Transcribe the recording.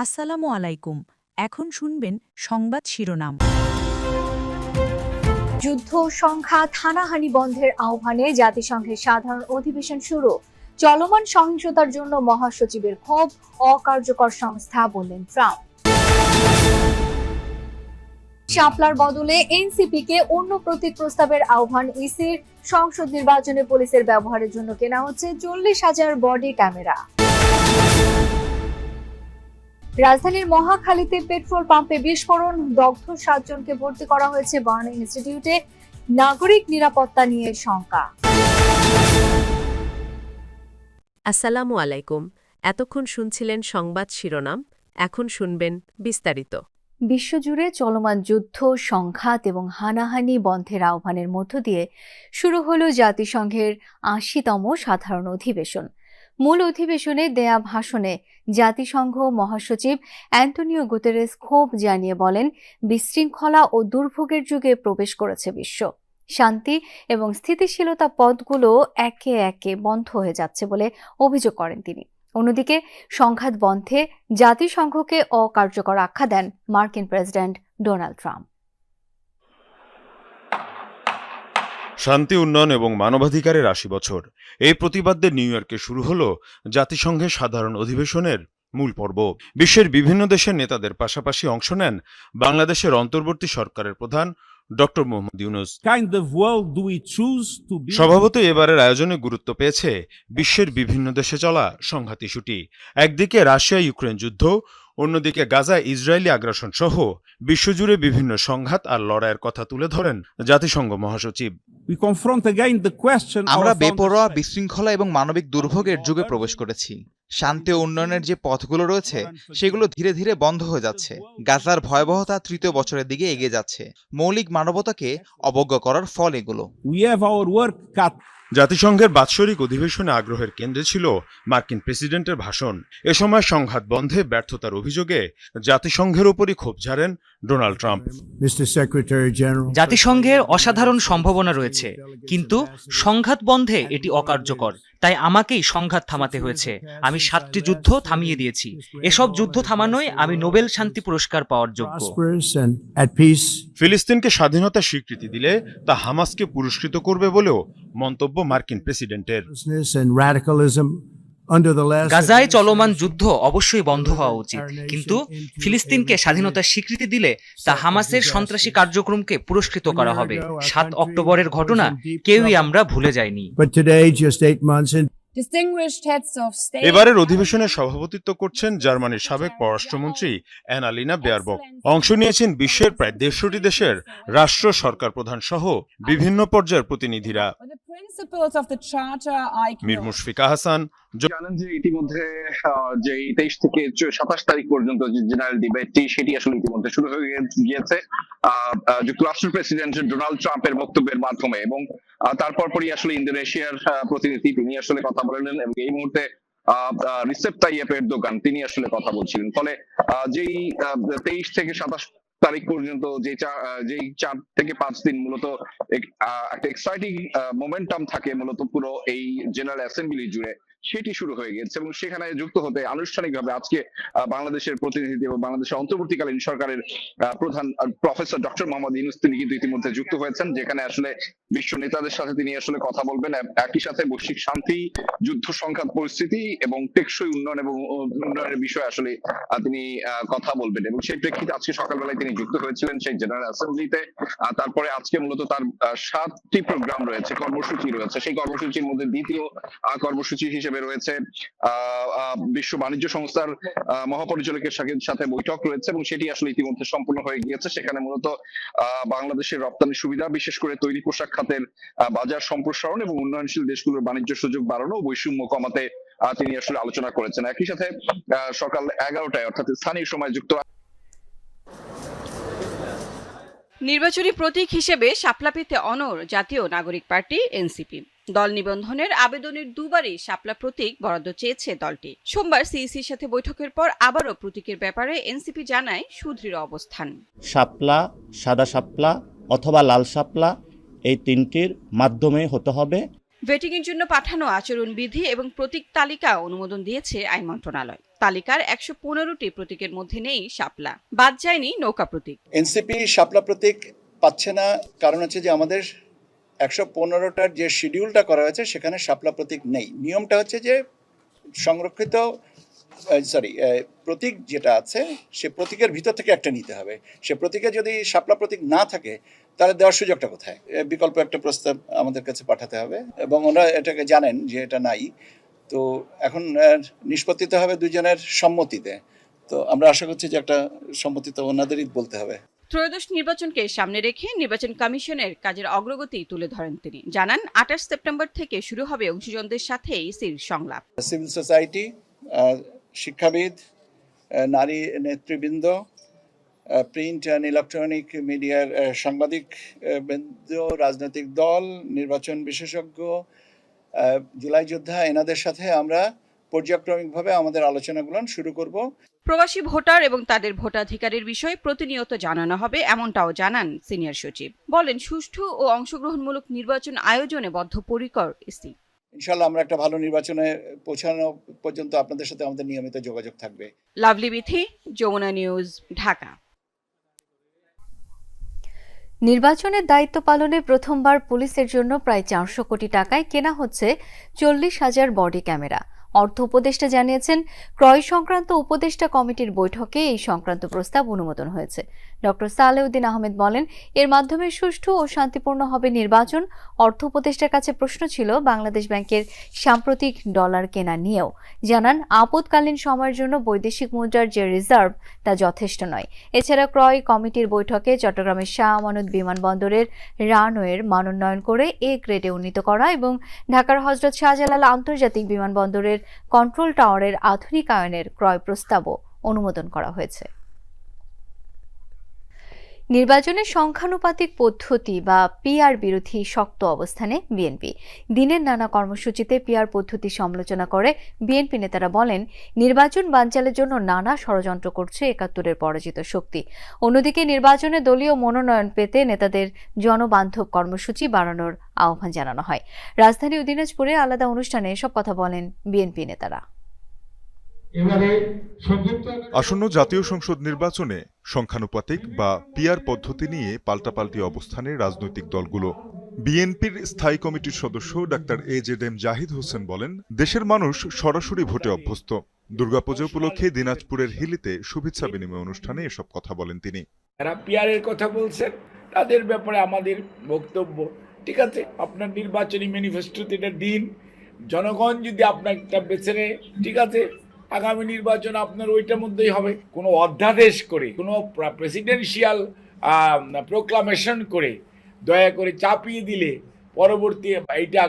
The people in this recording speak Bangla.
আসসালামু আলাইকুম। এখন শুনবেন সংবাদ শিরোনাম। যুদ্ধ, সংঘাত, হানাহানি বন্ধের আহ্বানে জাতিসংঘের সাধারণ অধিবেশন শুরু। চলমান সহিংসতার জন্য মহাসচিবের ক্ষোভ, অকার্যকর সংস্থা বললেন ট্রাম্প। শাপলার বদলে এনসিপিকে অন্য প্রতীক প্রস্তাবের আহ্বান ইসির। সংসদ নির্বাচনে পুলিশের ব্যবহারের জন্য কেনা হচ্ছে 40,000 বডি ক্যামেরা। রাজধানীর মহাখালীতে পেট্রোল পাম্পে বিস্ফোরণ, দগ্ধ 7 জনকে ভর্তি করা হয়েছে বার্ন ইনস্টিটিউটে। নাগরিক নিরাপত্তা নিয়ে শঙ্কা। আসসালামু আলাইকুম। এতক্ষণ শুনছিলেন সংবাদ শিরোনাম, এখন শুনবেন বিস্তারিত। বিশ্বজুড়ে চলমান যুদ্ধ, সংঘাত এবং হানাহানি বন্ধের আহ্বানের মধ্য দিয়ে শুরু হলো জাতিসংঘের 80তম সাধারণ অধিবেশন। মূল অধিবেশনে দেয়া ভাষণে জাতিসংঘ মহাসচিব অ্যান্টোনিও গুতেরেস ক্ষোভ জানিয়ে বলেন, বিশৃঙ্খলা ও দুর্ভোগের যুগে প্রবেশ করেছে বিশ্ব। শান্তি এবং স্থিতিশীলতা পথগুলো একে একে বন্ধ হয়ে যাচ্ছে বলে অভিযোগ করেন তিনি। অন্যদিকে সংঘাত বন্ধে জাতিসংঘকে অকার্যকর আখ্যা দেন মার্কিন প্রেসিডেন্ট ডোনাল্ড ট্রাম্প। শান্তি, উন্নয়ন এবং মানবাধিকারের 80 বছর, এই প্রতিবাদে নিউ ইয়র্কে শুরু হলো জাতিসংঘের সাধারণ অধিবেশনের মূল পর্ব। বিশ্বের বিভিন্ন দেশের নেতাদের পাশাপাশি অংশ নেন বাংলাদেশের অন্তর্বর্তী সরকারের প্রধান ডক্টর মোহাম্মদ ইউনূস। স্বভাবতই এবারের আয়োজনে গুরুত্ব পেয়েছে বিশ্বের বিভিন্ন দেশে চলা সংঘাত ইস্যুটি। একদিকে রাশিয়া ইউক্রেন যুদ্ধ, অন্যদিকে গাজা ইসরায়েলি আগ্রাসন সহ বিশ্বজুড়ে বিভিন্ন সংঘাত আর লড়াইয়ের কথা তুলে ধরেন জাতিসংঘ মহাসচিব। আমরা বেপরোয়া, বিশৃঙ্খলা এবং মানবিক দুর্ভোগের যুগে প্রবেশ করেছি। শান্তি ও উন্নয়নের যে পথগুলো রয়েছে সেগুলো ধীরে ধীরে বন্ধ হয়ে যাচ্ছে। গাজার ভয়াবহতা 3য় বছরের দিকে এগিয়ে যাচ্ছে। মৌলিক মানবতাকে অবজ্ঞা করার ফল এগুলো। জাতিসংঘের বাৎসরিক অধিবেশনে আগ্রহের কেন্দ্রে ছিল মার্কিন প্রেসিডেন্টের ভাষণ। এ সময় সংঘাত বন্ধে ব্যর্থতার অভিযোগে জাতিসংঘের ওপরই ক্ষোভ ঝাড়েন ডোনাল্ড ট্রাম্প। জাতিসংঘের অসাধারণ সম্ভাবনা রয়েছে, কিন্তু সংঘাত বন্ধে এটি অকার্যকর। তাই আমাকেই সংঘাত থামাতে হয়েছে। আমি 7টি যুদ্ধ থামিয়ে দিয়েছি। এসব যুদ্ধ থামানোয় আমি নোবেল শান্তি পুরস্কার পাওয়ার যোগ্য। ফিলিস্তিনকে স্বাধীনতার স্বীকৃতি দিলে তা হামাসকে পুরস্কৃত করবে বলেও মন্তব্য মার্কিন প্রেসিডেন্টের। গাজায় চলমান যুদ্ধ অবশ্যই বন্ধ হওয়া উচিত, কিন্তু ফিলিস্তিনকে স্বাধীনতার স্বীকৃতি দিলে তা হামাসের সন্ত্রাসী কার্যক্রমকে পুরস্কৃত করা হবে। 7 অক্টোবরের ঘটনা কেউই আমরা ভুলে যাইনি। এবারের অধিবেশনে সভাপতিত্ব করছেন জার্মানির সাবেক পররাষ্ট্রমন্ত্রী অ্যানালিনা বেয়ারবক। অংশ নিয়েছেন বিশ্বের প্রায় 150টি দেশের রাষ্ট্র সরকার প্রধান সহ বিভিন্ন পর্যায়ের প্রতিনিধিরা। মীর মুশফিকা হাসান। জানেন যে ইতিমধ্যে যে 23 থেকে 27 তারিখ পর্যন্ত যে জেনারেল ডিবেটটি সেটি আসলে ইতিমধ্যে শুরু হয়ে গিয়েছে যুক্তরাষ্ট্রের প্রেসিডেন্ট ডোনাল্ড ট্রাম্পের বক্তব্যের মাধ্যমে, এবং তারপর পরই আসলে ইন্দোনেশিয়ার প্রতিনিধি তিনি আসলে কথা বললেন, এবং এই মুহূর্তে রিসেপ তাইয়েপ এরদোগান তিনি আসলে কথা বলছিলেন। ফলে যেই 23 থেকে 27 তারিখ পর্যন্ত যেই 4 থেকে 5 দিন মূলত একটা এক্সাইটিং মোমেন্টাম থাকে মূলত পুরো এই জেনারেল অ্যাসেম্বলি জুড়ে, সেটি শুরু হয়ে গেছে। এবং সেখানে যুক্ত হতে আনুষ্ঠানিকভাবে আজকে বাংলাদেশের প্রতিনিধি এবং বাংলাদেশের অন্তর্বর্তীকালীন সরকারের প্রধান প্রফেসর ডক্টর মোহাম্মদ ইউনূস তিনি কিন্তু ইতিমধ্যে যুক্ত হয়েছেন, যেখানে আসলে বিশ্ব নেতাদের সাথে তিনি আসলে কথা বলবেন। একই সাথে বৈশ্বিক শান্তি, যুদ্ধ সংঘাত পরিস্থিতি এবং টেকসই উন্নয়ন এবং উন্নয়নের বিষয়ে আসলে তিনি কথা বলবেন। এবং সেই প্রেক্ষিতে আজকে সকালবেলায় তিনি যুক্ত হয়েছিলেন সেই জেনারেল অ্যাসেম্বলিতে। তারপরে আজকে মূলত তার 7টি প্রোগ্রাম রয়েছে, কর্মসূচি রয়েছে। সেই কর্মসূচির মধ্যে দ্বিতীয় কর্মসূচি হিসেবে রয়েছে বিশ্ব বাণিজ্য সংস্থার মহাপরিচালকের সাথে বৈঠক রয়েছে, এবং সেটি আসলে ইতিমধ্যে সম্পূর্ণ হয়ে গিয়েছে। সেখানে মূলত বাংলাদেশের রপ্তানি সুবিধা, বিশেষ করে তৈরি পোশাক খাতের বাজার সম্প্রসারণ এবং উন্নয়নশীল দেশগুলোর বাণিজ্য সুযোগ বাড়ানো, বৈষম্য কমাতে তিনি আসলে আলোচনা করেছেন। একই সাথে সকাল 11টায় অর্থাৎ স্থানীয় সময় নির্বাচনী প্রতীক হিসেবে শাপলা পেতে অনড় জাতীয় নাগরিক পার্টি এনসিপি। দল নিবন্ধনের আবেদনের দুবারই শাপলা প্রতীক বরাদ্দ চেয়েছে দলটি। সোমবার সিইসির সাথে বৈঠকের পর আবারও প্রতীকের ব্যাপারে এনসিপি জানায় সুদৃঢ় অবস্থান। শাপলা, সাদা শাপলা অথবা লাল শাপলা, এই 3টির মাধ্যমে হতে হবে। ভেটিংয়ের জন্য পাঠানো আচরণবিধি এবং প্রতীক তালিকা অনুমোদন দিয়েছে আইন মন্ত্রণালয়। তালিকার ১১৫টি প্রতীকের মধ্যে নেই শাপলা, বাদ যায়নি নৌকা প্রতীক। এনসিপি শাপলা প্রতীক পাচ্ছে না, কারণ হচ্ছে যে আমাদের ১১৫টার যে শিডিউলটা করা হয়েছে সেখানে শাপলা প্রতীক নেই। নিয়মটা হচ্ছে যে সংরক্ষিত প্রতীক যেটা আছে সে প্রতীকের ভিতর থেকে একটা নিতে হবে। সে প্রতীকে যদি শাপলা প্রতীক না থাকে তাহলে দেওয়ার সুযোগটা কোথায়? বিকল্প একটা প্রস্তাব আমাদের কাছে পাঠাতে হবে এবং ওনারা এটাকে জানেন যে এটা নাই। তো এখন নিষ্পত্তিতে হবে দুজনের সম্মতিতে। তো আমরা আশা করছি যে একটা সম্মতি তো ওনাদেরই বলতে হবে। ত্রয়োদশ নির্বাচনকে সামনে রেখে নির্বাচন কমিশনের কাজের অগ্রগতি তুলে ধরেন তিনি। জানান ২৮ সেপ্টেম্বর থেকে শুরু হবে অংশীজনদের সাথে ইসির সংলাপ। সিভিল সোসাইটি, শিক্ষাবিদ, নারী নেতৃবৃন্দ, প্রিন্ট অ্যান্ড ইলেকট্রনিক মিডিয়ার সাংবাদিক বৃন্দ, রাজনৈতিক দল, নির্বাচন বিশেষজ্ঞ, জুলাই যোদ্ধা, এনাদের সাথে আমরা পর্যায়ক্রমিকভাবে আমাদের আলোচনাগুলো শুরু করব। প্রবাসী ভোটার এবং তাদের ভোটাধিকারের বিষয়ে প্রতিনিয়ত জানানো হবে, এমনটাও জানান সিনিয়র সচিব। বলেন, সুষ্ঠু ও অংশগ্রহণমূলক নির্বাচন আয়োজনে বদ্ধপরিকর ইসি। ইনশাআল্লাহ আমরা একটা ভালো নির্বাচনে পৌঁছানো পর্যন্ত আপনাদের সাথে আমাদের নিয়মিত যোগাযোগ থাকবে। লাভলি বিথি, যমুনা নিউজ, ঢাকা। নির্বাচনের দায়িত্ব পালনে প্রথমবার পুলিশের জন্য প্রায় ৪০০ কোটি টাকায় কেনা হচ্ছে ৪০,০০০ বডি ক্যামেরা। অর্থ উপদেষ্টা জানিয়েছেন, ক্রয় সংক্রান্ত উপদেষ্টা কমিটির বৈঠকে এই সংক্রান্ত প্রস্তাব অনুমোদন হয়েছে। ডক্টর সালেউদ্দিন আহমেদ বলেন, এর মাধ্যমে সুষ্ঠু ও শান্তিপূর্ণ হবে নির্বাচন। অর্থ উপদেষ্টার কাছে প্রশ্ন ছিল বাংলাদেশ ব্যাংকের সাম্প্রতিক ডলার কেনা নিয়েও। জানান, আপদকালীন সময়ের জন্য বৈদেশিক মুদ্রার যে রিজার্ভ তা যথেষ্ট নয়। এছাড়া ক্রয় কমিটির বৈঠকে চট্টগ্রামের শাহ আমানত বিমানবন্দরের রানওয়ের মানোন্নয়ন করে এ গ্রেডে উন্নীত করা এবং ঢাকার হযরত শাহজালাল আন্তর্জাতিক বিমানবন্দরের কন্ট্রোল টাওয়ারের আধুনিকায়নের ক্রয় প্রস্তাবও অনুমোদন করা হয়েছে। নির্বাচনের সংখ্যানুপাতিক পদ্ধতি বা পিআর বিরোধী শক্ত অবস্থানে বিএনপি। দিনের নানা কর্মসূচিতে পিআর পদ্ধতি সমালোচনা করে বিএনপি নেতারা বলেন, নির্বাচন বানচালের জন্য নানা ষড়যন্ত্র করছে ৭১-এর পরাজিত শক্তি। অন্যদিকে নির্বাচনে দলীয় মনোনয়ন পেতে নেতাদের জনবান্ধব কর্মসূচি বাড়ানোর আহ্বান জানানো হয়। রাজধানী ও দিনাজপুরে আলাদা অনুষ্ঠানে এসব কথা বলেন বিএনপি নেতারা। আসন্ন জাতীয় সংসদ নির্বাচনে সংখ্যানুপাতিক বা পিআর পদ্ধতি নিয়ে পাল্টাপাল্টি অবস্থানে রাজনৈতিক দলগুলো। বিএনপির স্থায়ী কমিটির সদস্য ডাক্তার এজেডএম জাহিদ হোসেন বলেন, দেশের মানুষ সরাসরি ভোটে অভ্যস্ত। দুর্গাপূজা উপলক্ষে দিনাজপুরের হিলিতে শুভেচ্ছা বিনিময় অনুষ্ঠানে এসব কথা বলেন তিনি। যারা পিআরের কথা বলছেন তাদের ব্যাপারে আমাদের বক্তব্য, ঠিক আছে, আপনার নির্বাচনী ম্যানিফেস্টোতে এটা দিন, জনগণ যদি আপনারটা বেছে নেয়, ঠিক আছে, আগামী নির্বাচন আপনার ওইটার মধ্যেই হবে। কোনো অধ্যাদেশ করে, কোনো প্রেসিডেন্সিয়াল প্রোক্লামেশন করে দয়া করে চাপিয়ে দিলে পরবর্তী এইটা